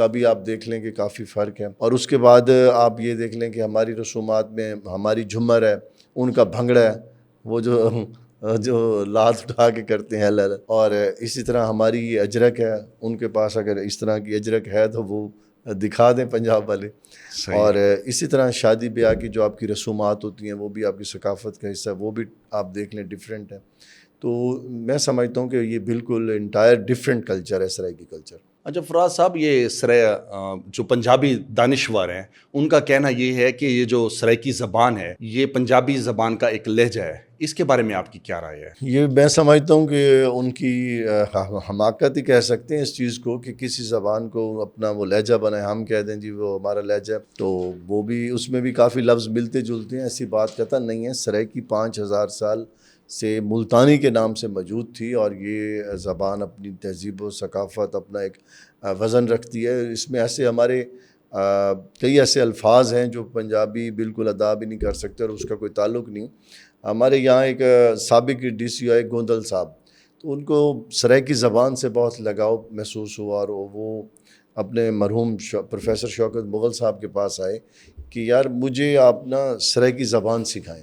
کا بھی آپ دیکھ لیں کہ کافی فرق ہے. اور اس کے بعد آپ یہ دیکھ لیں کہ ہماری رسومات میں ہماری جھمر ہے، ان کا بھنگڑا ہے، وہ جو لات اٹھا کے کرتے ہیں اللہ. اور اسی طرح ہماری یہ اجرک ہے، ان کے پاس اگر اس طرح کی اجرک ہے تو وہ دکھا دیں پنجاب والے. اور اسی طرح شادی بیاہ کی جو آپ کی رسومات ہوتی ہیں وہ بھی آپ کی ثقافت کا حصہ ہے، وہ بھی آپ دیکھ لیں ڈفرینٹ ہے. تو میں سمجھتا ہوں کہ یہ بالکل انٹائر ڈفرینٹ کلچر ہے سرائیکی کلچر. اچھا فراز صاحب، یہ جو پنجابی دانشور ہیں ان کا کہنا یہ ہے کہ یہ جو سرائیکی زبان ہے یہ پنجابی زبان کا ایک لہجہ ہے، اس کے بارے میں آپ کی کیا رائے ہے؟ یہ میں سمجھتا ہوں کہ ان کی حماقت ہی کہہ سکتے ہیں اس چیز کو کہ کسی زبان کو اپنا وہ لہجہ بنائے. ہم کہہ دیں جی وہ ہمارا لہجہ ہے، تو وہ بھی اس میں بھی کافی لفظ ملتے جلتے ہیں، ایسی بات قطعا نہیں ہے. سرائیکی 5000 سال سے ملتانی کے نام سے موجود تھی، اور یہ زبان اپنی تہذیب و ثقافت اپنا ایک وزن رکھتی ہے. اس میں ایسے ہمارے کئی ایسے الفاظ ہیں جو پنجابی بالکل ادا بھی نہیں کر سکتے اور اس کا کوئی تعلق نہیں. ہمارے یہاں ایک سابق ڈی سی او گوندل صاحب، تو ان کو سرائیکی زبان سے بہت لگاؤ محسوس ہوا، اور وہ اپنے مرحوم پروفیسر شوکت مغل صاحب کے پاس آئے کہ یار مجھے آپ نا سرائیکی زبان سکھائیں.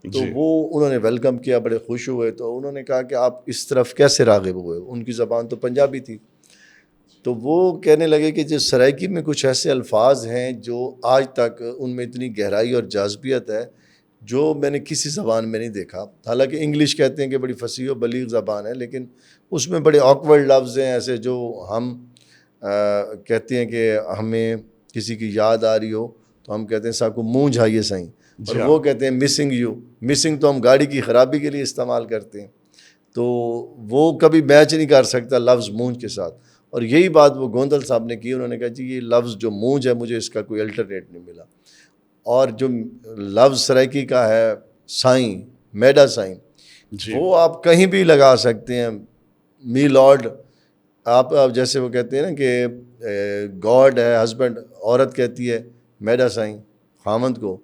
تو وہ انہوں نے ویلکم کیا، بڑے خوش ہوئے. تو انہوں نے کہا کہ آپ اس طرف کیسے راغب ہوئے؟ ان کی زبان تو پنجابی تھی. تو وہ کہنے لگے کہ جو سرائیکی میں کچھ ایسے الفاظ ہیں جو آج تک ان میں اتنی گہرائی اور جاذبیت ہے جو میں نے کسی زبان میں نہیں دیکھا. حالانکہ انگلش کہتے ہیں کہ بڑی فصیح و بلیغ زبان ہے، لیکن اس میں بڑے آکورڈ لفظ ہیں ایسے جو ہم کہتے ہیں کہ ہمیں کسی کی یاد آ رہی ہو تو ہم کہتے ہیں سا کو منہ جھائیے سائیں، اور وہ کہتے ہیں مسنگ یو. مسنگ تو ہم گاڑی کی خرابی کے لیے استعمال کرتے ہیں، تو وہ کبھی میچ نہیں کر سکتا لفظ مونج کے ساتھ. اور یہی بات وہ گوندل صاحب نے کی. انہوں نے کہا جی یہ لفظ جو مونج ہے مجھے اس کا کوئی الٹرنیٹ نہیں ملا. اور جو لفظ سرائیکی کا ہے سائیں، میڈا سائیں، وہ آپ کہیں بھی لگا سکتے ہیں. می لارڈ، آپ جیسے وہ کہتے ہیں نا کہ گاڈ ہے ہسبینڈ، عورت کہتی ہے میڈا سائیں خامند کو،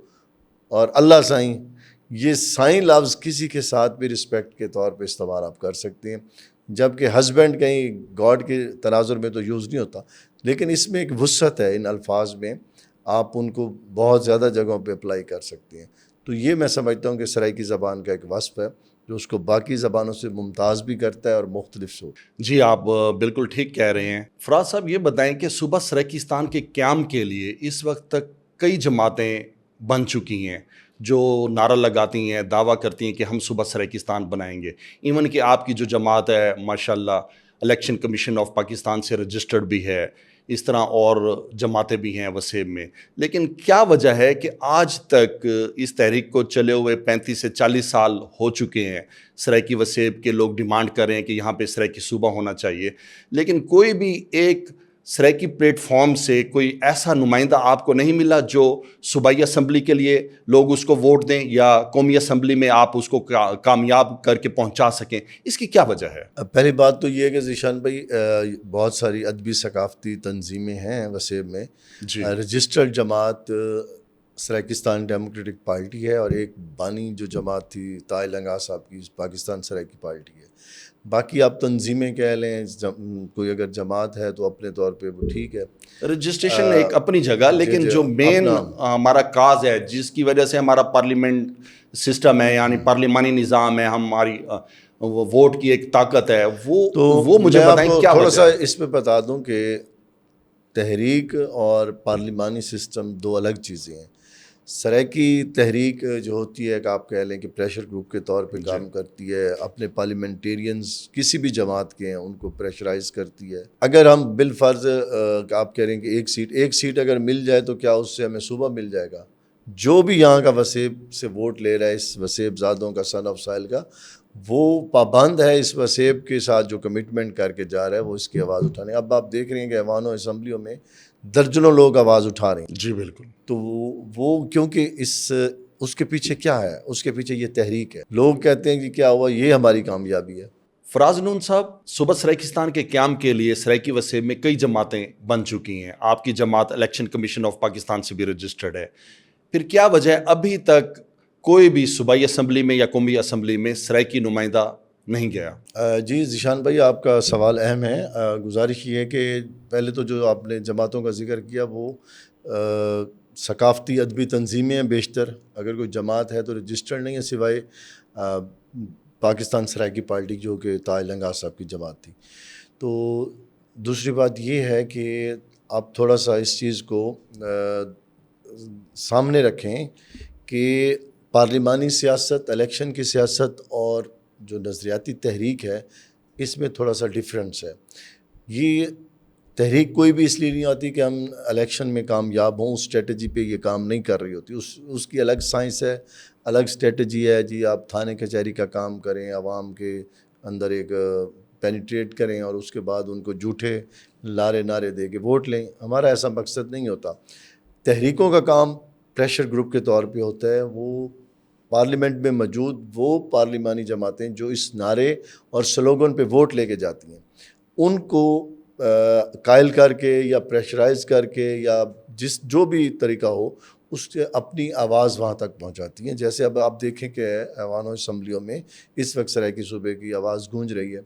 اور اللہ سائیں. یہ سائیں لفظ کسی کے ساتھ بھی رسپیکٹ کے طور پہ استعمال آپ کر سکتے ہیں، جبکہ ہسبینڈ کہیں گاڈ کے تناظر میں تو یوز نہیں ہوتا. لیکن اس میں ایک وسعت ہے ان الفاظ میں، آپ ان کو بہت زیادہ جگہوں پہ اپلائی کر سکتے ہیں. تو یہ میں سمجھتا ہوں کہ سرائیکی زبان کا ایک وصف ہے جو اس کو باقی زبانوں سے ممتاز بھی کرتا ہے اور مختلف سے. جی آپ بالکل ٹھیک کہہ رہے ہیں. فراز صاحب یہ بتائیں کہ صوبہ سرائیکستان کے قیام کے لیے اس وقت تک کئی جماعتیں بن چکی ہیں جو نعرہ لگاتی ہیں، دعویٰ کرتی ہیں کہ ہم صوبہ سرائیکستان بنائیں گے. ایون کہ آپ کی جو جماعت ہے ماشاءاللہ الیکشن کمیشن آف پاکستان سے رجسٹرڈ بھی ہے، اس طرح اور جماعتیں بھی ہیں وسیب میں. لیکن کیا وجہ ہے کہ آج تک اس تحریک کو چلے ہوئے 35 سے 40 سال ہو چکے ہیں، سرائیکی وسیب کے لوگ ڈیمانڈ کر رہے ہیں کہ یہاں پہ سرائیکی صوبہ ہونا چاہیے، لیکن کوئی بھی ایک سرائیکی پلیٹ فارم سے کوئی ایسا نمائندہ آپ کو نہیں ملا جو صوبائی اسمبلی کے لیے لوگ اس کو ووٹ دیں یا قومی اسمبلی میں آپ اس کو کامیاب کر کے پہنچا سکیں. اس کی کیا وجہ ہے؟ پہلی بات تو یہ ہے کہ ذیشان بھائی بہت ساری ادبی ثقافتی تنظیمیں ہیں وسیب میں. رجسٹرڈ جماعت سرائیکستان ڈیموکریٹک پارٹی ہے، اور ایک بانی جو جماعت تھی طاہر لنگا صاحب کی پاکستان سرائیکی پارٹی ہے. باقی آپ تنظیمیں کہہ لیں، کوئی اگر جماعت ہے تو اپنے طور پہ وہ ٹھیک ہے، رجسٹریشن ایک اپنی جگہ، لیکن جو مین ہمارا کاز ہے جس کی وجہ سے ہمارا پارلیمنٹ سسٹم ہے، یعنی پارلیمانی نظام ہے، ہماری ووٹ کی ایک طاقت ہے، وہ مجھے بتائیں کیا تھوڑا سا اس پہ بتا دوں کہ تحریک اور پارلیمانی سسٹم دو الگ چیزیں ہیں. سرائیکی تحریک جو ہوتی ہے کہ آپ کہہ لیں کہ پریشر گروپ کے طور پہ کام کرتی ہے، اپنے پارلیمنٹیرینز کسی بھی جماعت کے ہیں ان کو پریشرائز کرتی ہے. اگر ہم بالفرض آپ کہہ رہے ہیں کہ ایک سیٹ اگر مل جائے تو کیا اس سے ہمیں صوبہ مل جائے گا؟ جو بھی یہاں کا وسیب سے ووٹ لے رہا ہے، اس وسیب زادوں کا، سن آف سائل کا، وہ پابند ہے اس وسیب کے ساتھ جو کمٹمنٹ کر کے جا رہا ہے وہ اس کی آواز اٹھانے. اب آپ دیکھ رہے ہیں کہ ایوانوں اسمبلیوں میں درجنوں لوگ آواز اٹھا رہے ہیں. جی بالکل. تو وہ کیونکہ اس کے پیچھے کیا ہے؟ اس کے پیچھے یہ تحریک ہے. لوگ کہتے ہیں کہ کیا ہوا، یہ ہماری کامیابی ہے. فراز نون صاحب، صوبہ سرائیکستان کے قیام کے لیے سرائیکی وسیب میں کئی جماعتیں بن چکی ہیں. آپ کی جماعت الیکشن کمیشن آف پاکستان سے بھی رجسٹرڈ ہے. پھر کیا وجہ ہے ابھی تک کوئی بھی صوبائی اسمبلی میں یا قومی اسمبلی میں سرائیکی نمائندہ نہیں گیا؟ جی ذیشان بھائی، آپ کا سوال اہم ہے. گزارش یہ ہے کہ پہلے تو جو آپ نے جماعتوں کا ذکر کیا وہ ثقافتی ادبی تنظیمیں ہیں بیشتر. اگر کوئی جماعت ہے تو رجسٹرڈ نہیں ہے سوائے پاکستان سرائیکی پارٹی جو کہ طاہر لنگار صاحب کی جماعت تھی. تو دوسری بات یہ ہے کہ آپ تھوڑا سا اس چیز کو سامنے رکھیں کہ پارلیمانی سیاست، الیکشن کی سیاست اور جو نظریاتی تحریک ہے اس میں تھوڑا سا ڈفرینس ہے. یہ تحریک کوئی بھی اس لیے نہیں آتی کہ ہم الیکشن میں کامیاب ہوں، اس اسٹریٹجی پہ یہ کام نہیں کر رہی ہوتی. اس کی الگ سائنس ہے، الگ اسٹریٹجی ہے. جی آپ تھانے کچہری کا کام کریں، عوام کے اندر ایک پینیٹریٹ کریں اور اس کے بعد ان کو جھوٹے نعرے دے کے ووٹ لیں. ہمارا ایسا مقصد نہیں ہوتا. تحریکوں کا کام پریشر گروپ کے طور پہ ہوتا ہے. وہ پارلیمنٹ میں موجود وہ پارلیمانی جماعتیں جو اس نعرے اور سلوگن پہ ووٹ لے کے جاتی ہیں، ان کو قائل کر کے یا پریشرائز کر کے یا جو بھی طریقہ ہو اس سے اپنی آواز وہاں تک پہنچاتی ہیں. جیسے اب آپ دیکھیں کہ ایوانوں اسمبلیوں میں اس وقت سرائیکی صوبے کی آواز گونج رہی ہے.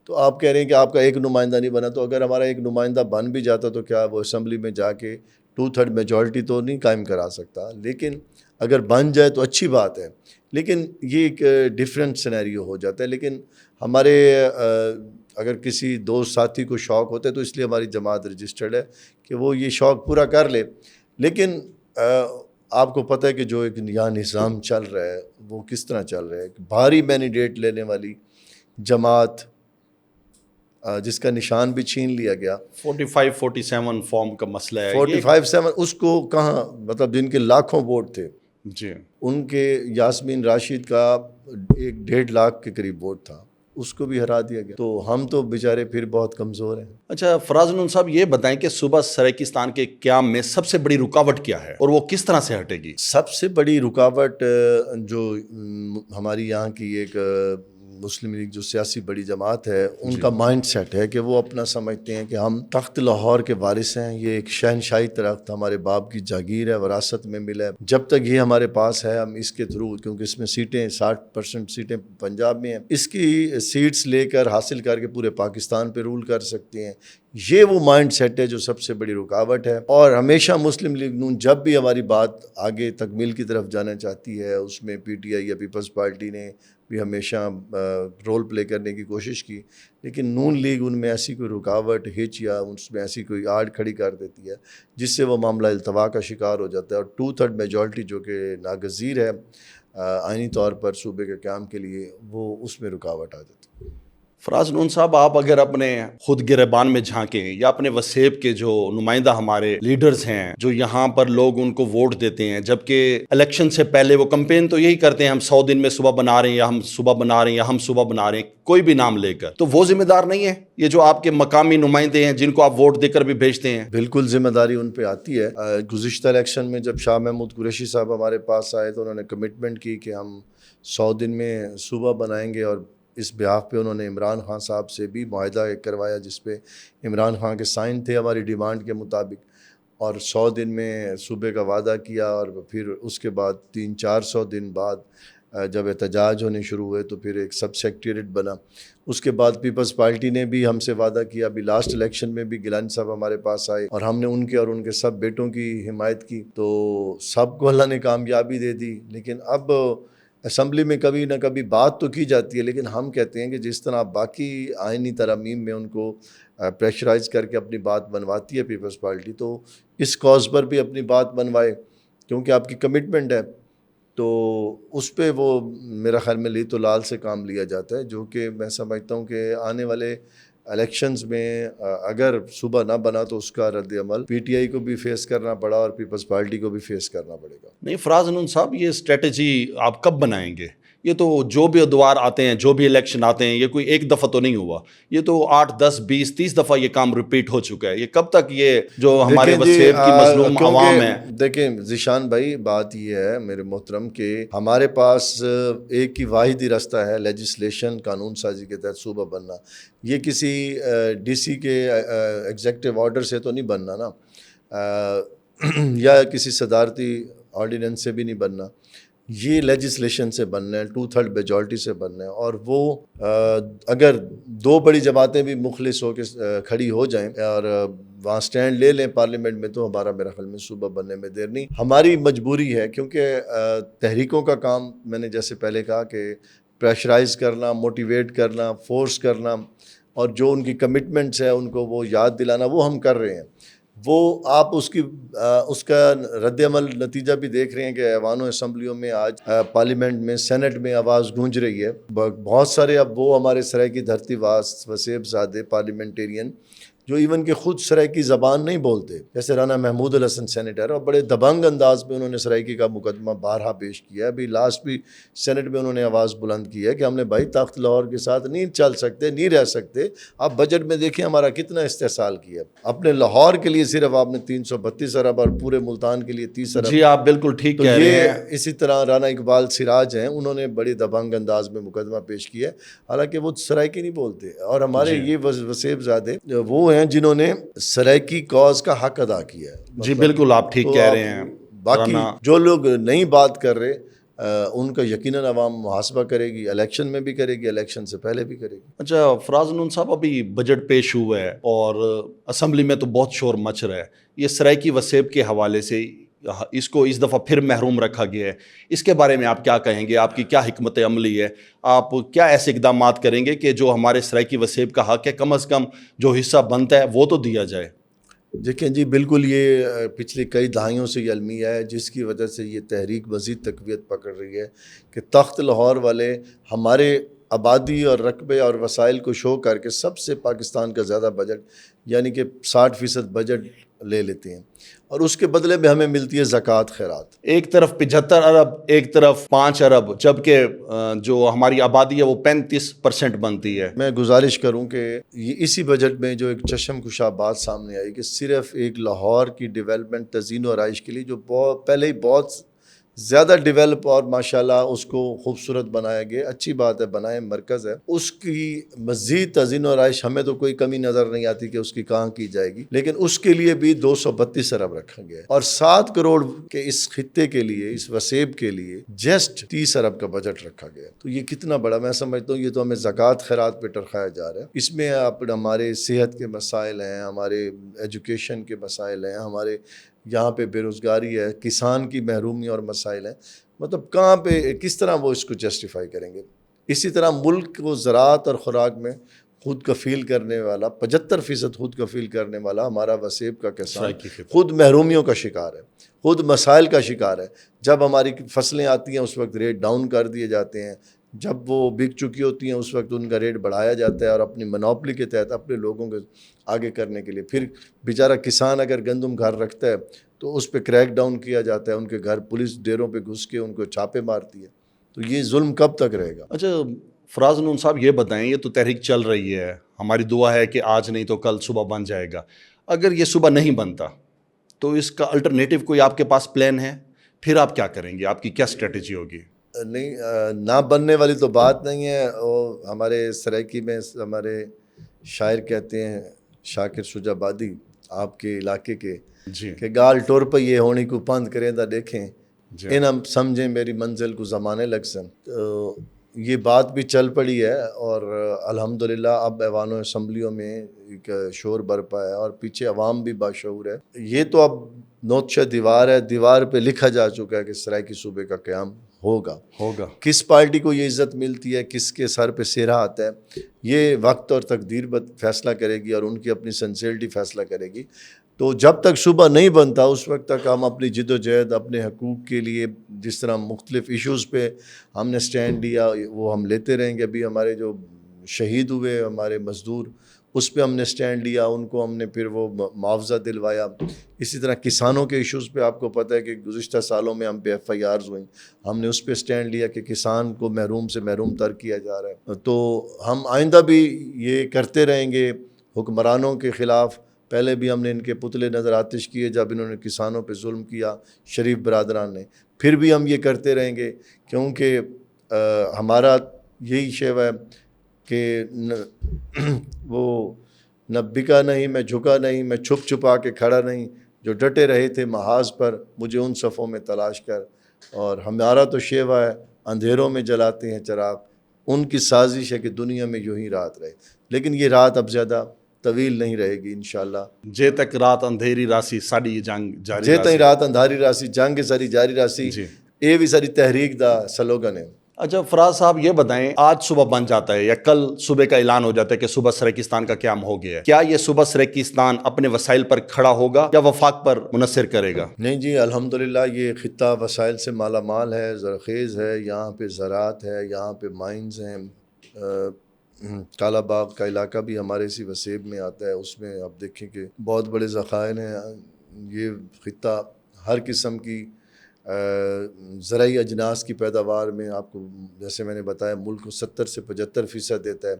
تو آپ کہہ رہے ہیں کہ آپ کا ایک نمائندہ نہیں بنا، تو اگر ہمارا ایک نمائندہ بن بھی جاتا تو کیا وہ اسمبلی میں جا کے 2/3 میجورٹی تو نہیں قائم کرا سکتا. لیکن اگر بن جائے تو اچھی بات ہے. لیکن یہ ایک ڈفرینٹ سینیریو ہو جاتا ہے. لیکن ہمارے اگر کسی دوست ساتھی کو شوق ہوتا ہے تو اس لیے ہماری جماعت رجسٹرڈ ہے کہ وہ یہ شوق پورا کر لے. لیکن آپ کو پتہ ہے کہ جو ایک یہاں نظام چل رہا ہے وہ کس طرح چل رہا ہے. بھاری مینڈیٹ لینے والی جماعت جس کا نشان بھی چھین لیا گیا. 45-47 فارم کا مسئلہ ہے. 45-7 اس کو کہاں، مطلب جن کے لاکھوں ووٹ تھے جی، ان کے یاسمین راشد کا 1.5 لاکھ کے قریب ووٹ تھا، اس کو بھی ہرا دیا گیا. تو ہم تو بیچارے پھر بہت کمزور ہیں. اچھا فراز نون صاحب، یہ بتائیں کہ صوبہ سرائیکستان کے قیام میں سب سے بڑی رکاوٹ کیا ہے اور وہ کس طرح سے ہٹے گی؟ سب سے بڑی رکاوٹ جو ہماری یہاں کی ایک مسلم لیگ جو سیاسی بڑی جماعت ہے ان کا مائنڈ سیٹ ہے کہ وہ اپنا سمجھتے ہیں کہ ہم تخت لاہور کے وارث ہیں. یہ ایک شہنشاہی تخت ہمارے باپ کی جاگیر ہے، وراثت میں ملا ہے. جب تک یہ ہمارے پاس ہے ہم اس کے تھرو، کیونکہ اس میں سیٹیں 60% سیٹیں پنجاب میں ہیں، اس کی سیٹس لے کر حاصل کر کے پورے پاکستان پہ رول کر سکتے ہیں. یہ وہ مائنڈ سیٹ ہے جو سب سے بڑی رکاوٹ ہے. اور ہمیشہ مسلم لیگ نون جب بھی ہماری بات آگے تکمیل کی طرف جانا چاہتی ہے، اس میں پی ٹی آئی یا پیپلز پارٹی نے بھی ہمیشہ رول پلے کرنے کی کوشش کی. لیکن نون لیگ ان میں ایسی کوئی رکاوٹ، ہچ یا اس میں ایسی کوئی آڑ کھڑی کر دیتی ہے جس سے وہ معاملہ التوا کا شکار ہو جاتا ہے. اور 2/3 میجورٹی جو کہ ناگزیر ہے آئینی طور پر صوبے کے قیام کے لیے، وہ اس میں رکاوٹ آ جاتی ہے. فراز نون صاحب، آپ اگر اپنے خود گریبان میں جھانکیں یا اپنے وسیب کے جو نمائندہ ہمارے لیڈرز ہیں جو یہاں پر لوگ ان کو ووٹ دیتے ہیں، جبکہ الیکشن سے پہلے وہ کمپین تو یہی کرتے ہیں ہم 100 دن میں صوبہ بنا رہے ہیں یا ہم صوبہ بنا رہے ہیں یا ہم صوبہ بنا رہے ہیں، کوئی بھی نام لے کر، تو وہ ذمہ دار نہیں ہے یہ جو آپ کے مقامی نمائندے ہیں جن کو آپ ووٹ دے کر بھی بھیجتے ہیں؟ بالکل ذمہ داری ان پہ آتی ہے. گزشتہ الیکشن میں جب شاہ محمود قریشی صاحب ہمارے پاس آئے تو انہوں نے کمٹمنٹ کی کہ ہم 100 دن میں صوبہ بنائیں گے. اور اس بیہاف پہ انہوں نے عمران خان صاحب سے بھی معاہدہ کروایا جس پہ عمران خان کے سائن تھے ہماری ڈیمانڈ کے مطابق، اور 100 دن میں صوبے کا وعدہ کیا. اور پھر اس کے بعد 300-400 دن بعد جب احتجاج ہونے شروع ہوئے تو پھر ایک سب سیکٹریٹ بنا. اس کے بعد پیپلز پارٹی نے بھی ہم سے وعدہ کیا. ابھی لاسٹ الیکشن میں بھی گیلانی صاحب ہمارے پاس آئے اور ہم نے ان کے اور ان کے سب بیٹوں کی حمایت کی. تو سب کو اللہ نے کامیابی دے دی. لیکن اب اسمبلی میں کبھی نہ کبھی بات تو کی جاتی ہے، لیکن ہم کہتے ہیں کہ جس طرح باقی آئینی ترامیم میں ان کو پریشرائز کر کے اپنی بات بنواتی ہے پیپلز پارٹی، تو اس کاز پر بھی اپنی بات بنوائے کیونکہ آپ کی کمٹمنٹ ہے. تو اس پہ وہ میرا خیال میں لی تو لال سے کام لیا جاتا ہے، جو کہ میں سمجھتا ہوں کہ آنے والے الیکشنز میں اگر صوبہ نہ بنا تو اس کا رد عمل پی ٹی آئی کو بھی فیس کرنا پڑا اور پیپلز پارٹی کو بھی فیس کرنا پڑے گا. نہیں فراز نون صاحب، یہ اسٹریٹجی آپ کب بنائیں گے؟ یہ تو جو بھی ادوار آتے ہیں، جو بھی الیکشن آتے ہیں، یہ کوئی ایک دفعہ تو نہیں ہوا، یہ تو 8, 10, 20, 30 دفعہ یہ کام ریپیٹ ہو چکا ہے. یہ کب تک یہ جو ہمارے وسیب کی مظلوم عوام ہے؟ دیکھیں ذیشان بھائی، بات یہ ہے میرے محترم کہ ہمارے پاس ایک ہی واحد ہی راستہ ہے لیجسلیشن، قانون سازی کے تحت صوبہ بننا. یہ کسی ڈی سی کے ایگزیکٹو آرڈر سے تو نہیں بننا نا، یا کسی صدارتی آرڈیننس سے بھی نہیں بننا. یہ لیجسلیشن سے بننا ہے, 2/3 میجورٹی سے بننا ہے, اور وہ اگر 2 بڑی جماعتیں بھی مخلص ہو کے کھڑی ہو جائیں اور وہاں سٹینڈ لے لیں پارلیمنٹ میں, تو ہمارا میرا خیال میں صوبہ بننے میں دیر نہیں. ہماری مجبوری ہے کیونکہ تحریکوں کا کام میں نے جیسے پہلے کہا کہ پریشرائز کرنا, موٹیویٹ کرنا, فورس کرنا, اور جو ان کی کمٹمنٹس ہیں ان کو وہ یاد دلانا, وہ ہم کر رہے ہیں. وہ آپ اس کا رد عمل نتیجہ بھی دیکھ رہے ہیں کہ ایوانوں اسمبلیوں میں آج پارلیمنٹ میں, سینٹ میں آواز گونج رہی ہے. بہت سارے اب وہ ہمارے سرائیکی دھرتی وسیب زادے پارلیمنٹیرین جو ایون کہ خود سرائیکی زبان نہیں بولتے, جیسے رانا محمود الحسن سینیٹر, اور بڑے دبنگ انداز میں انہوں نے سرائیکی کا مقدمہ بارہا پیش کیا. ابھی لاسٹ بھی سینٹ میں انہوں نے آواز بلند کی ہے کہ ہم نے بھائی تخت لاہور کے ساتھ نہیں چل سکتے, نہیں رہ سکتے. آپ بجٹ میں دیکھیں ہمارا کتنا استحصال کیا, اپنے لاہور کے لیے صرف آپ نے 332 ارب اور پورے ملتان کے لیے 30 ارب. جی آپ بالکل ٹھیک کہہ رہے ہیں. اسی طرح رانا اقبال سراج ہیں, انہوں نے بڑی دبنگ انداز میں مقدمہ پیش کیا ہے, حالانکہ وہ سرائیکی نہیں بولتے. اور ہمارے یہ وسیب زادے وہ ہیں جنہوں نے سرائیکی کاز کا حق ادا کیا ہے. جی بالکل آپ ٹھیک کہہ رہے ہیں. باقی جو لوگ نہیں بات کر رہے ان کا یقیناً عوام محاسبہ کرے گی, الیکشن میں بھی کرے گی, الیکشن سے پہلے بھی کرے گی. اچھا فراز نون صاحب, ابھی بجٹ پیش ہوا ہے اور اسمبلی میں تو بہت شور مچ رہا ہے. یہ سرائیکی وسیب کے حوالے سے اس کو اس دفعہ پھر محروم رکھا گیا ہے. اس کے بارے میں آپ کیا کہیں گے؟ آپ کی کیا حکمت عملی ہے؟ آپ کیا ایسے اقدامات کریں گے کہ جو ہمارے سرائیکی وسیب کا حق ہے کم از کم جو حصہ بنتا ہے وہ تو دیا جائے؟ دیکھیں جی بالکل, یہ پچھلی کئی دہائیوں سے یہ المیہ ہے جس کی وجہ سے یہ تحریک مزید تقویت پکڑ رہی ہے کہ تخت لاہور والے ہمارے آبادی اور رقبے اور وسائل کو شو کر کے سب سے پاکستان کا زیادہ بجٹ یعنی کہ 60% بجٹ لے لیتے ہیں, اور اس کے بدلے میں ہمیں ملتی ہے زکوٰۃ خیرات. ایک طرف 75 ارب, ایک طرف 5 ارب, جبکہ جو ہماری آبادی ہے وہ 35% بنتی ہے. میں گزارش کروں کہ یہ اسی بجٹ میں جو ایک چشم کشا بات سامنے آئی کہ صرف ایک لاہور کی ڈیولپمنٹ تزئین و آرائش کے لیے جو پہلے ہی بہت زیادہ ڈیولپ اور ماشاءاللہ اس کو خوبصورت بنایا گیا, اچھی بات ہے, بنائے, مرکز ہے, اس کی مزید تزئین و آرائش ہمیں تو کوئی کمی نظر نہیں آتی کہ اس کی کہاں کی جائے گی, لیکن اس کے لیے بھی 232 ارب رکھا گیا ہے. اور 7 کروڑ کے اس خطے کے لیے, اس وسیب کے لیے جسٹ 30 ارب کا بجٹ رکھا گیا. تو یہ کتنا بڑا, میں سمجھتا ہوں یہ تو ہمیں زکوٰۃ خیرات پہ ٹرکایا جا رہا ہے. اس میں ہمارے صحت کے مسائل ہیں, ہمارے ایجوکیشن کے مسائل ہیں, ہمارے یہاں پہ بے روزگاری ہے, کسان کی محرومی اور مسائل ہیں. مطلب کہاں پہ کس طرح وہ اس کو جسٹیفائی کریں گے؟ اسی طرح ملک کو زراعت اور خوراک میں خود کفیل کرنے والا 75% خود کفیل کرنے والا ہمارا وسیب کا کسان خود محرومیوں کا شکار ہے, خود مسائل کا شکار ہے. جب ہماری فصلیں آتی ہیں اس وقت ریٹ ڈاؤن کر دیے جاتے ہیں, جب وہ بک چکی ہوتی ہیں اس وقت ان کا ریٹ بڑھایا جاتا ہے, اور اپنی منوپلی کے تحت اپنے لوگوں کے آگے کرنے کے لیے پھر بیچارہ کسان اگر گندم گھر رکھتا ہے تو اس پہ کریک ڈاؤن کیا جاتا ہے, ان کے گھر پولیس ڈیروں پہ گھس کے ان کو چھاپے مارتی ہے. تو یہ ظلم کب تک رہے گا؟ اچھا فراز نون صاحب یہ بتائیں, یہ تو تحریک چل رہی ہے, ہماری دعا ہے کہ آج نہیں تو کل صبح بن جائے گا. اگر یہ صبح نہیں بنتا تو اس کا الٹرنیٹیو کوئی آپ کے پاس پلان ہے؟ پھر آپ کیا کریں گے؟ آپ کی کیا اسٹریٹجی ہوگی؟ نہیں, نہ بننے والی تو بات نہیں ہے. وہ ہمارے سرائیکی میں ہمارے شاعر کہتے ہیں, شاکر شجاع آبادی آپ کے علاقے کے, جی کہ گال ٹور پہ یہ ہونی کو پند کریں دا دیکھیں, جی ان ہم سمجھیں میری منزل کو زمانے لگ سن. تو یہ بات بھی چل پڑی ہے, اور الحمدللہ اب ایوانوں اسمبلیوں میں ایک شور برپا ہے, اور پیچھے عوام بھی باشعور ہے. یہ تو اب نوتشہ دیوار ہے, دیوار پہ لکھا جا چکا ہے کہ سرائیکی صوبے کا قیام ہوگا. کس پارٹی کو یہ عزت ملتی ہے, کس کے سر پہ سہرا آتا ہے, یہ وقت اور تقدیر فیصلہ کرے گی, اور ان کی اپنی سنسیئرٹی فیصلہ کرے گی. تو جب تک صوبہ نہیں بنتا اس وقت تک ہم اپنی جد و جہد اپنے حقوق کے لیے جس طرح مختلف ایشوز پہ ہم نے سٹینڈ لیا وہ ہم لیتے رہیں گے. ابھی ہمارے جو شہید ہوئے ہمارے مزدور, اس پہ ہم نے سٹینڈ لیا, ان کو ہم نے پھر وہ معاوضہ دلوایا. اسی طرح کسانوں کے ایشوز پہ آپ کو پتہ ہے کہ گزشتہ سالوں میں ہم پہ FIRs ہوئیں, ہم نے اس پہ سٹینڈ لیا کہ کسان کو محروم سے محروم تر کیا جا رہا ہے. تو ہم آئندہ بھی یہ کرتے رہیں گے حکمرانوں کے خلاف. پہلے بھی ہم نے ان کے پتلے نظر آتش کیے جب انہوں نے کسانوں پہ ظلم کیا, شریف برادران نے. پھر بھی ہم یہ کرتے رہیں گے, کیونکہ ہمارا یہی شیو ہے کہ وہ نہ بکا نہیں, میں جھکا نہیں, میں چھپ چھپا کے کھڑا نہیں, جو ڈٹے رہے تھے محاذ پر مجھے ان صفوں میں تلاش کر, اور ہمارا تو شیوا ہے اندھیروں میں جلاتے ہیں چراغ، ان کی سازش ہے کہ دنیا میں یوں ہی رات رہے، لیکن یہ رات اب زیادہ طویل نہیں رہے گی انشاءاللہ۔ جے تک رات اندھیری راسی ساڑی جنگ جاری جے تائیں راسی۔ رات اندھاری راسی جنگ ساری جاری راسی، جی یہ بھی ساری تحریک دا سلوگن ہے۔ اچھا فراز صاحب یہ بتائیں، آج صبح بن جاتا ہے یا کل صبح کا اعلان ہو جاتا ہے کہ صبح سریکستان کا قیام ہو گیا ہے، کیا یہ صبح سریکستان اپنے وسائل پر کھڑا ہوگا یا وفاق پر منحصر کرے گا؟ نہیں جی، الحمدللہ یہ خطہ وسائل سے مالا مال ہے، زرخیز ہے، یہاں پہ زراعت ہے، یہاں پہ مائنز ہیں، کالا باغ کا علاقہ بھی ہمارے اسی وسیب میں آتا ہے، اس میں آپ دیکھیں کہ بہت بڑے ذخائر ہیں۔ یہ خطہ ہر قسم کی زرعی اجناس کی پیداوار میں، آپ کو جیسے میں نے بتایا، ملک کو 70 سے 75% دیتا ہے۔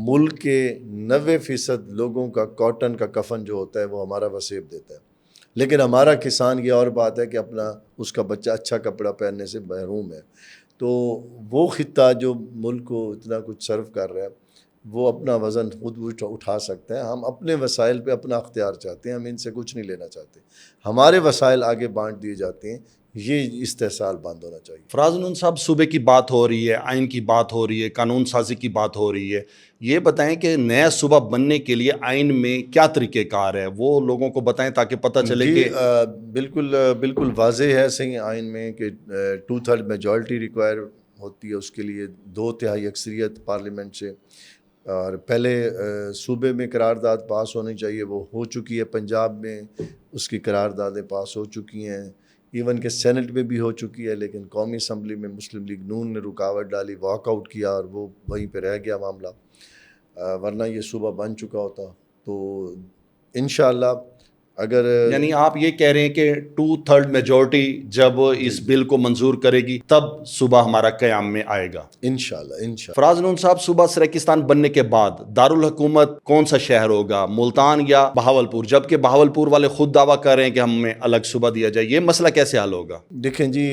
ملک کے 90% لوگوں کا کاٹن کا کفن جو ہوتا ہے وہ ہمارا وسیب دیتا ہے، لیکن ہمارا کسان یہ اور بات ہے کہ اپنا اس کا بچہ اچھا کپڑا پہننے سے محروم ہے۔ تو وہ خطہ جو ملک کو اتنا کچھ سرو کر رہا ہے وہ اپنا وزن خود اٹھا سکتا ہے۔ ہم اپنے وسائل پہ اپنا اختیار چاہتے ہیں، ہم ان سے کچھ نہیں لینا چاہتے، ہمارے وسائل آگے بانٹ دیے جاتے ہیں، یہ استحصال بند ہونا چاہیے۔ فراز نون صاحب، صوبے کی بات ہو رہی ہے، آئین کی بات ہو رہی ہے، قانون سازی کی بات ہو رہی ہے، یہ بتائیں کہ نیا صوبہ بننے کے لیے آئین میں کیا طریقہ کار ہے، وہ لوگوں کو بتائیں تاکہ پتہ چلے جی کہ بالکل واضح ہے صحیح آئین میں کہ 2/3 میجورٹی ریکوائر ہوتی ہے، اس کے لیے 2/3 اکثریت پارلیمنٹ سے، اور پہلے صوبے میں قرارداد پاس ہونی چاہیے، وہ ہو چکی ہے، پنجاب میں اس کی قراردادیں پاس ہو چکی ہیں، ایون کہ سینٹ میں بھی ہو چکی ہے، لیکن قومی اسمبلی میں مسلم لیگ نون نے رکاوٹ ڈالی، واک آؤٹ کیا اور وہ وہیں پہ رہ گیا معاملہ، ورنہ یہ صوبہ بن چکا ہوتا۔ تو انشاءاللہ اگر یعنی آپ یہ کہہ رہے ہیں کہ 2/3 میجورٹی جب اس بل کو منظور کرے گی تب صوبہ ہمارا قیام میں آئے گا انشاءاللہ فراز نون صاحب، صوبہ سریکستان بننے کے بعد دارالحکومت کون سا شہر ہوگا، ملتان یا بہاولپور؟ جبکہ بہاولپور والے خود دعویٰ کر رہے ہیں کہ ہمیں الگ صوبہ دیا جائے، یہ مسئلہ کیسے حل ہوگا؟ دیکھیں جی،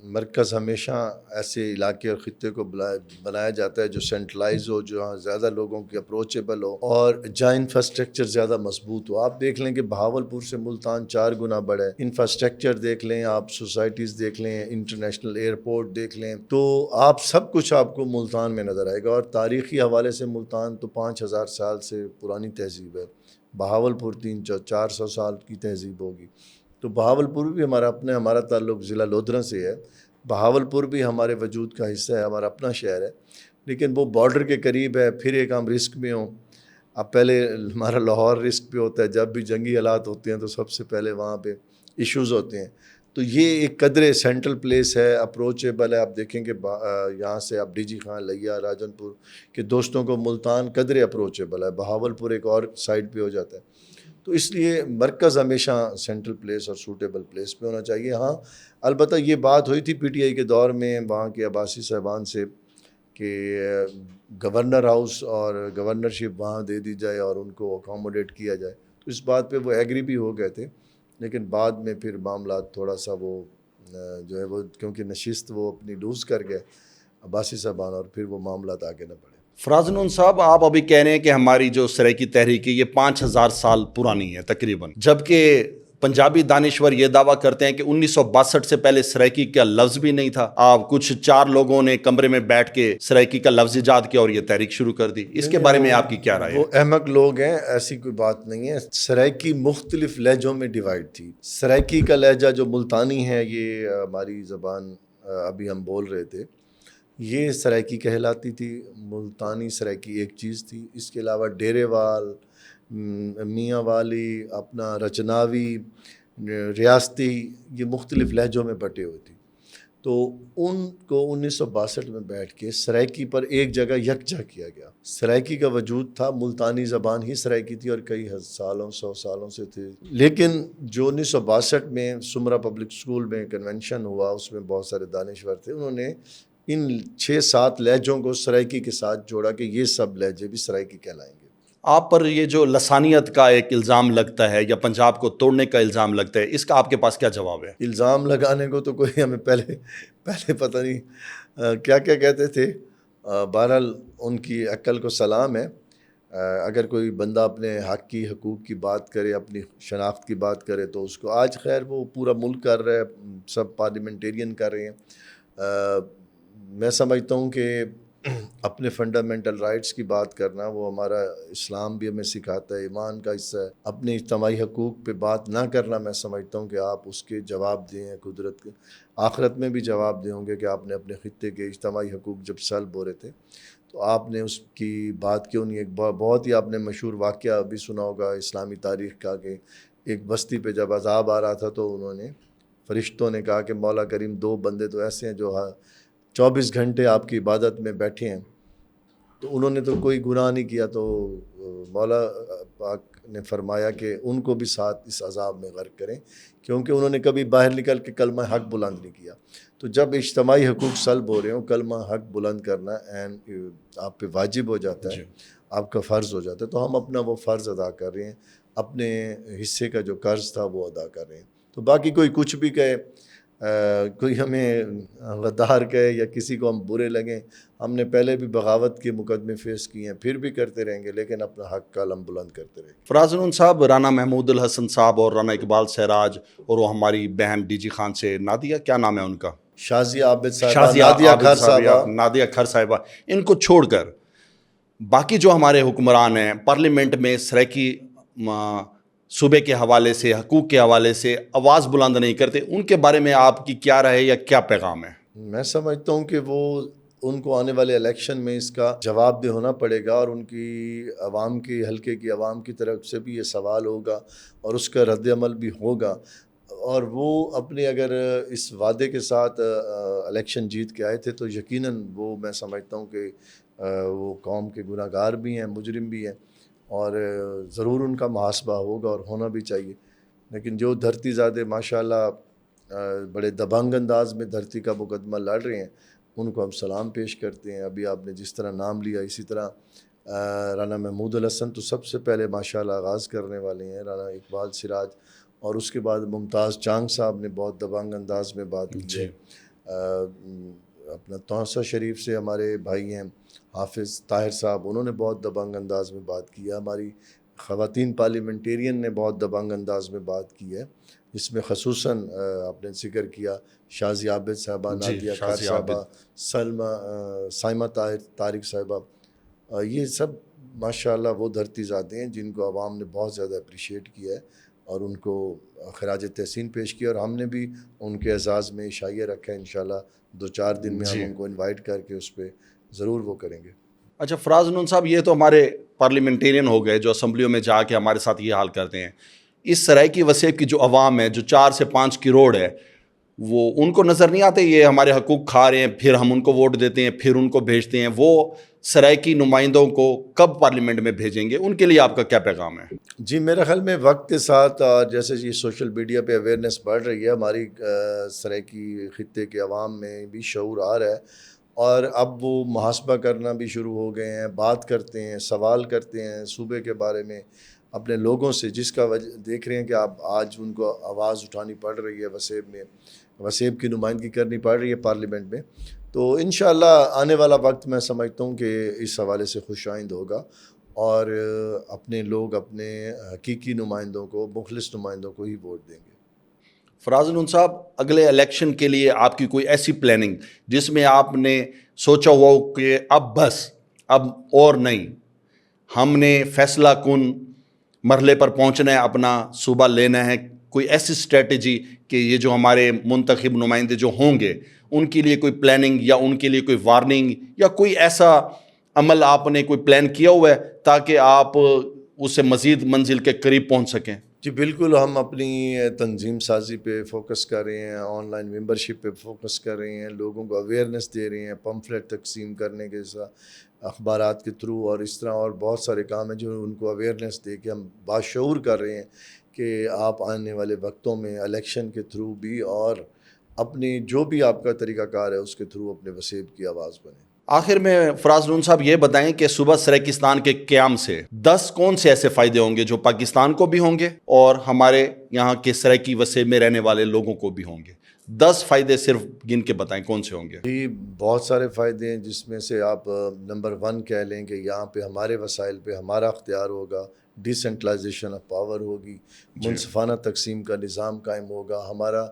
مرکز ہمیشہ ایسے علاقے اور خطے کو بنایا جاتا ہے جو سینٹرلائز ہو، جہاں زیادہ لوگوں کی اپروچیبل ہو اور جہاں انفراسٹرکچر زیادہ مضبوط ہو۔ آپ دیکھ لیں کہ بہاولپور سے ملتان 4 گنا بڑا ہے، انفراسٹرکچر دیکھ لیں آپ، سوسائٹیز دیکھ لیں، انٹرنیشنل ایئرپورٹ دیکھ لیں، تو آپ سب کچھ آپ کو ملتان میں نظر آئے گا۔ اور تاریخی حوالے سے ملتان تو 5000 سال سے پرانی تہذیب ہے، بہاولپور 300-400 سال کی تہذیب ہوگی۔ تو بہاولپور بھی ہمارا تعلق ضلع لودھرا سے ہے، بہاولپور بھی ہمارے وجود کا حصہ ہے، ہمارا اپنا شہر ہے، لیکن وہ بارڈر کے قریب ہے۔ پھر ایک ہم رسک میں ہوں، اب پہلے ہمارا لاہور رسک پہ ہوتا ہے، جب بھی جنگی حالات ہوتے ہیں تو سب سے پہلے وہاں پہ ایشوز ہوتے ہیں۔ تو یہ ایک قدرے سینٹرل پلیس ہے، اپروچیبل ہے۔ آپ دیکھیں کہ یہاں سے آپ ڈی جی خان، لیا، راجن پور کے دوستوں کو ملتان قدرے اپروچیبل ہے، بہاولپور ایک اور سائڈ پہ ہو جاتا ہے۔ تو اس لیے مرکز ہمیشہ سینٹرل پلیس اور سوٹیبل پلیس پہ ہونا چاہیے۔ ہاں البتہ یہ بات ہوئی تھی PTI کے دور میں وہاں کے عباسی صاحبان سے کہ گورنر ہاؤس اور گورنرشپ وہاں دے دی جائے اور ان کو اکاموڈیٹ کیا جائے، تو اس بات پہ وہ ایگری بھی ہو گئے تھے، لیکن بعد میں پھر معاملات تھوڑا سا وہ جو ہے وہ کیونکہ نشست وہ اپنی لوز کر گئے عباسی صاحبان، اور پھر وہ معاملات آگے نہ بڑھے۔ فراز نون صاحب، آپ ابھی کہہ رہے ہیں کہ ہماری جو سرائیکی تحریک ہے یہ 5000 سال پرانی ہے تقریباً، جبکہ پنجابی دانشور یہ دعویٰ کرتے ہیں کہ 1962 سے پہلے سرائیکی کا لفظ بھی نہیں تھا، آپ کچھ 4 لوگوں نے کمرے میں بیٹھ کے سرائیکی کا لفظ ایجاد کیا اور یہ تحریک شروع کر دی، اس کے بارے میں آپ کی کیا رائے ہے؟ وہ احمق لوگ ہیں، ایسی کوئی بات نہیں ہے۔ سرائیکی مختلف لہجوں میں ڈیوائڈ تھی۔ سرائیکی کا لہجہ جو ملتانی ہے، یہ ہماری زبان ابھی ہم بول رہے تھے، یہ سرائیکی کہلاتی تھی۔ ملتانی سرائیکی ایک چیز تھی، اس کے علاوہ ڈیرے وال، میاں والی، اپنا رچناوی، ریاستی، یہ مختلف لہجوں میں بٹے ہوئے تھی۔ تو ان کو 1962 میں بیٹھ کے سرائیکی پر ایک جگہ یکجا کیا گیا۔ سرائیکی کا وجود تھا، ملتانی زبان ہی سرائیکی تھی اور کئی 100 سالوں سے تھی، لیکن جو 1962 میں سمرا پبلک اسکول میں کنونشن ہوا، اس میں بہت سارے دانشور تھے، انہوں نے ان 6-7 لہجوں کو سرائیکی کے ساتھ جوڑا کہ یہ سب لہجے بھی سرائیکی کہلائیں گے۔ آپ پر یہ جو لسانیت کا ایک الزام لگتا ہے یا پنجاب کو توڑنے کا الزام لگتا ہے، اس کا آپ کے پاس کیا جواب ہے؟ الزام لگانے کو تو کوئی ہمیں پہلے پتہ نہیں کیا کہتے تھے، بہرحال ان کی عقل کو سلام ہے، اگر کوئی بندہ اپنے حق کی حقوق کی بات کرے، اپنی شناخت کی بات کرے تو اس کو آج خیر وہ پورا ملک کر رہا ہے، سب پارلیمنٹیرین کر رہے ہیں۔ میں سمجھتا ہوں کہ اپنے فنڈامنٹل رائٹس کی بات کرنا وہ ہمارا اسلام بھی ہمیں سکھاتا ہے، ایمان کا حصہ ہے۔ اپنے اجتماعی حقوق پہ بات نہ کرنا، میں سمجھتا ہوں کہ آپ اس کے جواب دیں قدرت کے، آخرت میں بھی جواب دیں کہ آپ نے اپنے خطے کے اجتماعی حقوق جب سلب ہو رہے تھے تو آپ نے اس کی بات کیوں نہیں۔ ایک بہت ہی آپ نے مشہور واقعہ بھی سنا ہوگا اسلامی تاریخ کا، کہ ایک بستی پہ جب عذاب آ رہا تھا تو انہوں نے، فرشتوں نے کہا کہ مولا کریم 2 بندے تو ایسے ہیں جو 24 گھنٹے آپ کی عبادت میں بیٹھے ہیں، تو انہوں نے تو کوئی گناہ نہیں کیا، تو مولا پاک نے فرمایا کہ ان کو بھی ساتھ اس عذاب میں غرق کریں، کیونکہ انہوں نے کبھی باہر نکل کے کلمہ حق بلند نہیں کیا۔ تو جب اجتماعی حقوق سلب ہو رہے ہوں، کلمہ حق بلند کرنا آپ پہ واجب ہو جاتا ہے، آپ کا فرض ہو جاتا ہے، تو ہم اپنا وہ فرض ادا کر رہے ہیں، اپنے حصے کا جو قرض تھا وہ ادا کر رہے ہیں۔ تو باقی کوئی کچھ بھی کہے، کوئی ہمیں غدار کہے یا کسی کو ہم برے لگیں، ہم نے پہلے بھی بغاوت کے مقدمے فیس کیے ہیں، پھر بھی کرتے رہیں گے، لیکن اپنا حق کا علم بلند کرتے رہیں گے۔ فراز نون صاحب، رانا محمود الحسن صاحب اور رانا اقبال سراج اور وہ ہماری بہن ڈی جی خان سے نادیہ، کیا نام ہے ان کا، شازیہ عابد صاحبہ، شازیہ نادیہ عابد کھر صاحبہ، صاحبہ، نادیہ کھر صاحبہ، ان کو چھوڑ کر باقی جو ہمارے حکمران ہیں پارلیمنٹ میں سرائکی صوبے کے حوالے سے، حقوق کے حوالے سے آواز بلند نہیں کرتے، ان کے بارے میں آپ کی کیا رائے یا کیا پیغام ہے؟ میں سمجھتا ہوں کہ وہ ان کو آنے والے الیکشن میں اس کا جواب دہ ہونا پڑے گا، اور ان کی عوام کی، حلقے کی عوام کی طرف سے بھی یہ سوال ہوگا اور اس کا رد عمل بھی ہوگا، اور وہ اپنے اگر اس وعدے کے ساتھ الیکشن جیت کے آئے تھے تو یقیناً وہ، میں سمجھتا ہوں کہ وہ قوم کے گناہ گار بھی ہیں، مجرم بھی ہیں، اور ضرور ان کا محاسبہ ہوگا اور ہونا بھی چاہیے۔ لیکن جو دھرتی زادے ماشاءاللہ بڑے دبنگ انداز میں دھرتی کا مقدمہ لڑ رہے ہیں، ان کو ہم سلام پیش کرتے ہیں۔ ابھی آپ نے جس طرح نام لیا، اسی طرح رانا محمود الحسن تو سب سے پہلے ماشاءاللہ آغاز کرنے والے ہیں، رانا اقبال سراج، اور اس کے بعد ممتاز چانگ صاحب نے بہت دبنگ انداز میں بات کی ہے۔ اپنا توسہ شریف سے ہمارے بھائی ہیں حافظ طاہر صاحب، انہوں نے بہت دبنگ انداز میں بات کی ہے۔ ہماری خواتین پارلیمنٹیرین نے بہت دبنگ انداز میں بات کی ہے، جس میں خصوصاً آپ نے ذکر کیا شازیہ عابد صاحبہ، نادیہ کھر صاحبہ، سائمہ طارق صاحبہ، یہ سب ماشاءاللہ وہ دھرتی زادے ہیں جن کو عوام نے بہت زیادہ اپریشیٹ کیا ہے اور ان کو خراج تحسین پیش کیا، اور ہم نے بھی ان کے اعزاز میں عشائیہ رکھا ہے۔ انشاءاللہ 2-4 دن میں ہم ان کو انوائٹ کر کے اس پہ ضرور وہ کریں گے۔ اچھا فراز نون صاحب، یہ تو ہمارے پارلیمنٹیرین ہو گئے جو اسمبلیوں میں جا کے ہمارے ساتھ یہ حال کرتے ہیں۔ اس سرائکی وسیب کی جو عوام ہے، جو 4 سے 5 کروڑ ہے، وہ ان کو نظر نہیں آتے یہ ہمارے حقوق کھا رہے ہیں، پھر ہم ان کو ووٹ دیتے ہیں، پھر ان کو بھیجتے ہیں، وہ سرائکی نمائندوں کو کب پارلیمنٹ میں بھیجیں گے؟ ان کے لیے آپ کا کیا پیغام ہے؟ جی، میرے خیال میں وقت کے ساتھ جیسے یہ سوشل میڈیا پہ اویئرنیس بڑھ رہی ہے، ہماری سرائکی خطے کے عوام میں بھی شعور آ رہا ہے، اور اب وہ محاسبہ کرنا بھی شروع ہو گئے ہیں، بات کرتے ہیں، سوال کرتے ہیں صوبے کے بارے میں اپنے لوگوں سے، جس کا وجہ دیکھ رہے ہیں کہ آپ آج ان کو آواز اٹھانی پڑ رہی ہے، وسیب میں وسیب کی نمائندگی کرنی پڑ رہی ہے پارلیمنٹ میں۔ تو انشاءاللہ آنے والا وقت میں سمجھتا ہوں کہ اس حوالے سے خوش آئند ہوگا، اور اپنے لوگ اپنے حقیقی نمائندوں کو، مخلص نمائندوں کو ہی ووٹ دیں گے۔ فراز نون صاحب، اگلے الیکشن کے لیے آپ کی کوئی ایسی پلاننگ جس میں آپ نے سوچا ہوا ہو کہ اب بس، اب اور نہیں، ہم نے فیصلہ کن مرحلے پر پہنچنا ہے، اپنا صوبہ لینا ہے، کوئی ایسی اسٹریٹجی کہ یہ جو ہمارے منتخب نمائندے جو ہوں گے ان کے لیے کوئی پلاننگ یا ان کے لیے کوئی وارننگ یا کوئی ایسا عمل آپ نے کوئی پلان کیا ہوا ہے تاکہ آپ اسے مزید منزل کے قریب پہنچ سکیں؟ جی بالکل، ہم اپنی تنظیم سازی پہ فوکس کر رہے ہیں، آن لائن ممبرشپ پہ فوکس کر رہے ہیں، لوگوں کو اویئرنیس دے رہے ہیں، پمفلیٹ تقسیم کرنے کے ساتھ اخبارات کے تھرو، اور اس طرح اور بہت سارے کام ہیں جو ان کو اویئرنیس دے کے ہم باشعور کر رہے ہیں کہ آپ آنے والے وقتوں میں الیکشن کے تھرو بھی اور اپنی جو بھی آپ کا طریقہ کار ہے اس کے تھرو اپنے وسیب کی آواز بنیں۔ آخر میں فراز نون صاحب یہ بتائیں کہ صوبہ سرائیکستان کے قیام سے 10 کون سے ایسے فائدے ہوں گے جو پاکستان کو بھی ہوں گے اور ہمارے یہاں کے سرائیکی وسیب میں رہنے والے لوگوں کو بھی ہوں گے؟ 10 فائدے صرف گن کے بتائیں کون سے ہوں گے؟ جی بہت سارے فائدے ہیں، جس میں سے آپ نمبر 1 کہہ لیں کہ یہاں پہ ہمارے وسائل پہ ہمارا اختیار ہوگا، ڈیسنٹرلائزیشن آف پاور ہوگی، منصفانہ تقسیم کا نظام قائم ہوگا، ہمارا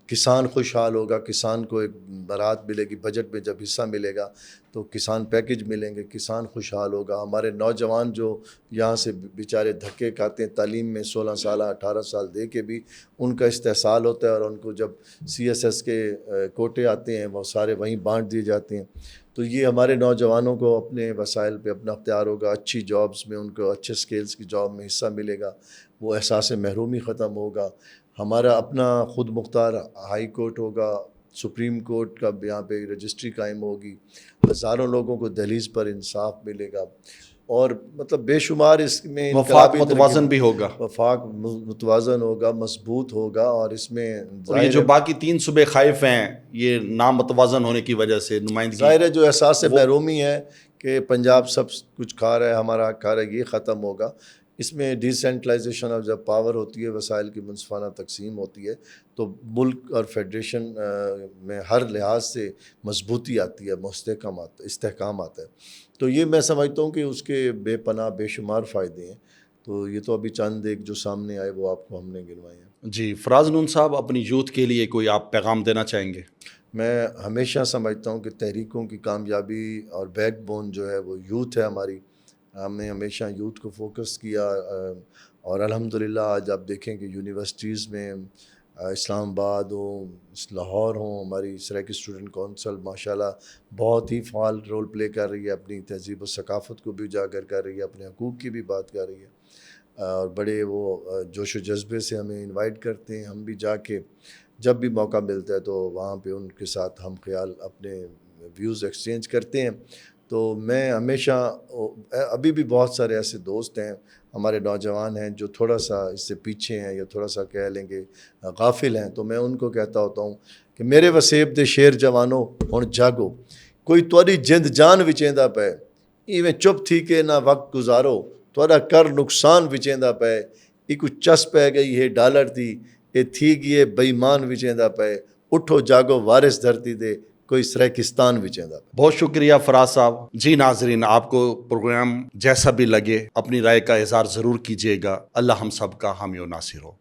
کسان خوشحال ہوگا، کسان کو ایک برات ملے گی، بجٹ میں جب حصہ ملے گا تو کسان پیکج ملیں گے، کسان خوشحال ہوگا، ہمارے نوجوان جو یہاں سے بیچارے دھکے کھاتے ہیں تعلیم میں 16 سال 18 سال دے کے بھی ان کا استحصال ہوتا ہے، اور ان کو جب CSS کے کوٹے آتے ہیں وہ سارے وہیں بانٹ دیے جاتے ہیں، تو یہ ہمارے نوجوانوں کو اپنے وسائل پہ اپنا اختیار ہوگا، اچھی جابز میں ان کو اچھے سکلز کی جاب میں حصہ ملے گا، وہ احساس محرومی ختم ہوگا، ہمارا اپنا خود مختار ہائی کورٹ ہوگا، سپریم کورٹ کا یہاں پہ رجسٹری قائم ہوگی، ہزاروں لوگوں کو دہلیز پر انصاف ملے گا، اور مطلب بے شمار اس میں وفاق متوازن بھی ہوگا، وفاق متوازن ہوگا، مضبوط ہوگا، اور اس میں اور یہ جو باقی 3 صوبے خائف ہیں یہ نامتوازن ہونے کی وجہ سے نمائندگی، ظاہر ہے جو احساس محرومی ہے کہ پنجاب سب کچھ کھا رہا ہے، ہمارا کھا رہا ہے، یہ ختم ہوگا۔ اس میں ڈیسینٹرلائزیشن آف جب پاور ہوتی ہے، وسائل کی منصفانہ تقسیم ہوتی ہے، تو ملک اور فیڈریشن میں ہر لحاظ سے مضبوطی آتی ہے، استحکام آتا ہے، تو یہ میں سمجھتا ہوں کہ اس کے بے پناہ بے شمار فائدے ہیں، تو یہ تو ابھی چند ایک جو سامنے آئے وہ آپ کو ہم نے گنوائے ہیں۔ جی فراز نون صاحب، اپنی یوتھ کے لیے کوئی آپ پیغام دینا چاہیں گے؟ میں ہمیشہ سمجھتا ہوں کہ تحریکوں کی کامیابی اور بیک بون جو ہے وہ یوتھ ہے ہماری، ہم نے ہمیشہ یوتھ کو فوکس کیا، اور الحمدللہ آج آپ دیکھیں کہ یونیورسٹیز میں اسلام آباد ہوں، لاہور ہوں، ہماری سریکی اسٹوڈنٹ کونسل ماشاءاللہ بہت ہی فعال رول پلے کر رہی ہے، اپنی تہذیب و ثقافت کو بھی اجاگر کر رہی ہے، اپنے حقوق کی بھی بات کر رہی ہے، اور بڑے وہ جوش و جذبے سے ہمیں انوائٹ کرتے ہیں، ہم بھی جا کے جب بھی موقع ملتا ہے تو وہاں پہ ان کے ساتھ ہم خیال اپنے ویوز ایکسچینج کرتے ہیں۔ تو میں ہمیشہ، ابھی بھی بہت سارے ایسے دوست ہیں ہمارے نوجوان ہیں جو تھوڑا سا اس سے پیچھے ہیں یا تھوڑا سا کہہ لیں گے غافل ہیں، تو میں ان کو کہتا ہوتا ہوں کہ میرے وسیب دے شیر جوانو ہن جاگو، کوئی تھوڑی جند جان وچیندا پے، ایویں چپ تھی کہ نہ وقت گزارو، تھوڑا کر نقصان وچیندا پے، ایک چس پہ گئی ہے ڈالر دی، یہ تھی گئے بےمان وچیندا پے، اٹھو جاگو وارث دھرتی دے، کوئی سریکستان وچیندا پے۔ بہت شکریہ فراز صاحب۔ جی ناظرین، آپ کو پروگرام جیسا بھی لگے اپنی رائے کا اظہار ضرور کیجیے گا۔ اللہ ہم سب کا حامی و ناصر ہو۔